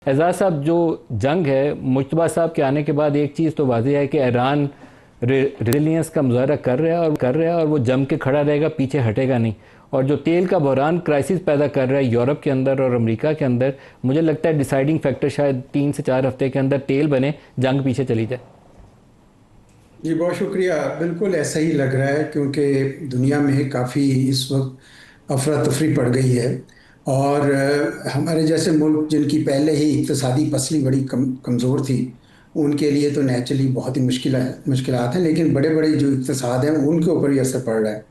एजाज साहब, जो जंग है मुश्तबा साहब के आने के बाद एक चीज़ तो वाज़ेह है कि ईरान रेजिलियंस का मुजाहरा कर रहा है और वो जम के खड़ा रहेगा, पीछे हटेगा नहीं। और जो तेल का बहरान क्राइसिस पैदा कर रहा है यूरोप के अंदर और अमेरिका के अंदर, मुझे लगता है डिसाइडिंग फैक्टर शायद 3 से 4 हफ्ते के अंदर तेल बने, जंग पीछे चली जाए। जी बहुत शुक्रिया। बिल्कुल ऐसा ही लग रहा है क्योंकि दुनिया में काफ़ी इस वक्त अफरा तफरी पड़ गई है। और हमारे जैसे मुल्क जिनकी पहले ही इक्तसादी पसली बड़ी कमज़ोर थी, उनके लिए तो नेचुरली बहुत ही मुश्किलात हैं, लेकिन बड़े बड़े जो इक्तसाद हैं उनके ऊपर ही असर पड़ रहा है।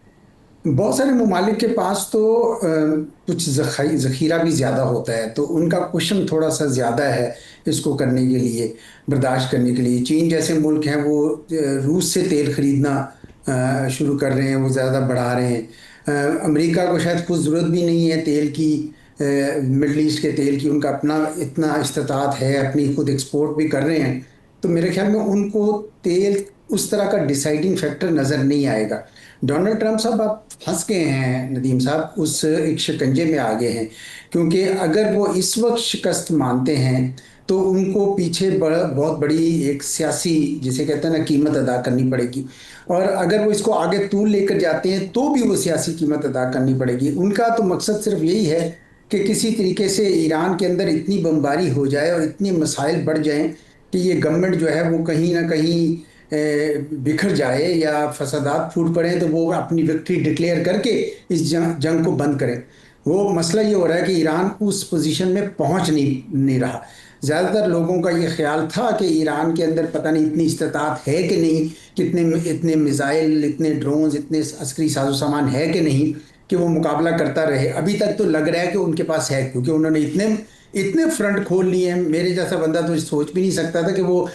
बहुत सारे ममालिक के पास तो कुछ ज़ख़ीरा भी ज़्यादा होता है, तो उनका क्वेश्चन थोड़ा सा ज़्यादा है इसको करने के लिए, बर्दाश्त करने के लिए। चीन जैसे मुल्क हैं वो रूस से तेल खरीदना शुरू कर रहे हैं, वो ज़्यादा बढ़ा रहे हैं। अमेरिका को शायद कुछ ज़रूरत भी नहीं है तेल की, मिडल ईस्ट के तेल की। उनका अपना इतना इस्तात है, अपनी खुद एक्सपोर्ट भी कर रहे हैं। तो मेरे ख्याल में उनको तेल उस तरह का डिसाइडिंग फैक्टर नज़र नहीं आएगा। डोनाल्ड ट्रंप साहब आप फंस गए हैं नदीम साहब, उस एक शिकंजे में आ गए हैं। क्योंकि अगर वो इस वक्त शिकस्त मानते हैं तो उनको पीछे बहुत बड़ी एक सियासी, जिसे कहते हैं ना, कीमत अदा करनी पड़ेगी। और अगर वो इसको आगे तूल लेकर जाते हैं तो भी वो सियासी कीमत अदा करनी पड़ेगी। उनका तो मकसद सिर्फ यही है कि किसी तरीके से ईरान के अंदर इतनी बमबारी हो जाए और इतने मसाइल बढ़ जाएं कि ये गवर्नमेंट जो है वो कहीं ना कहीं बिखर जाए या फसादात फूट पड़े, तो वो अपनी विक्ट्री डिक्लेयर करके इस जंग को बंद करें। वो मसला ये हो रहा है कि ईरान उस पोजीशन में पहुंच नहीं रहा। ज़्यादातर लोगों का ये ख्याल था कि ईरान के अंदर पता नहीं इतनी इस्तात है कि नहीं, कितने इतने मिसाइल, इतने ड्रोन्स, इतने अस्करी साजो सामान है कि नहीं कि वो मुकाबला करता रहे। अभी तक तो लग रहा है कि उनके पास है, क्योंकि उन्होंने इतने इतने फ्रंट खोल लिए हैं। मेरे जैसा बंदा तो सोच भी नहीं सकता था कि वो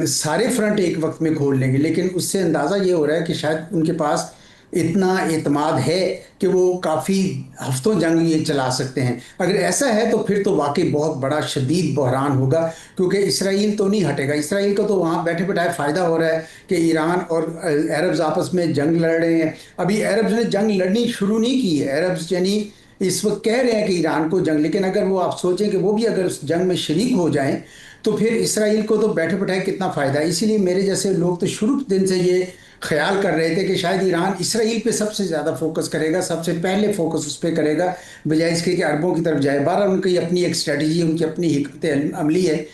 सारे फ्रंट एक वक्त में खोल लेंगे। लेकिन उससे अंदाज़ा ये हो रहा है कि शायद उनके पास इतना एतमाद है कि वो काफ़ी हफ्तों जंग ये चला सकते हैं। अगर ऐसा है तो फिर तो वाकई बहुत बड़ा शदीद बहरान होगा, क्योंकि इसराइल तो नहीं हटेगा। इसराइल को तो वहाँ बैठे बैठाए फ़ायदा हो रहा है कि ईरान और अरब्स आपस में जंग लड़ रहे हैं। अभी अरब्स ने जंग लड़नी शुरू नहीं की है। अरब्स यानी इस वक्त कह रहे हैं कि ईरान को जंग, लेकिन अगर वो आप सोचें कि वो भी अगर उस जंग में शरीक हो जाएं तो फिर इसराइल को तो बैठे बैठाए कितना फ़ायदा है। इसीलिए मेरे जैसे लोग तो शुरू दिन से ये ख्याल कर रहे थे कि शायद ईरान इसराइल पे सबसे ज़्यादा फोकस करेगा, सबसे पहले फोकस उस पर करेगा, बजाय इसके कि अरबों की तरफ जाए। बहरहाल उनकी अपनी एक स्ट्रेटजी, उनकी अपनी हिकमत अमली है।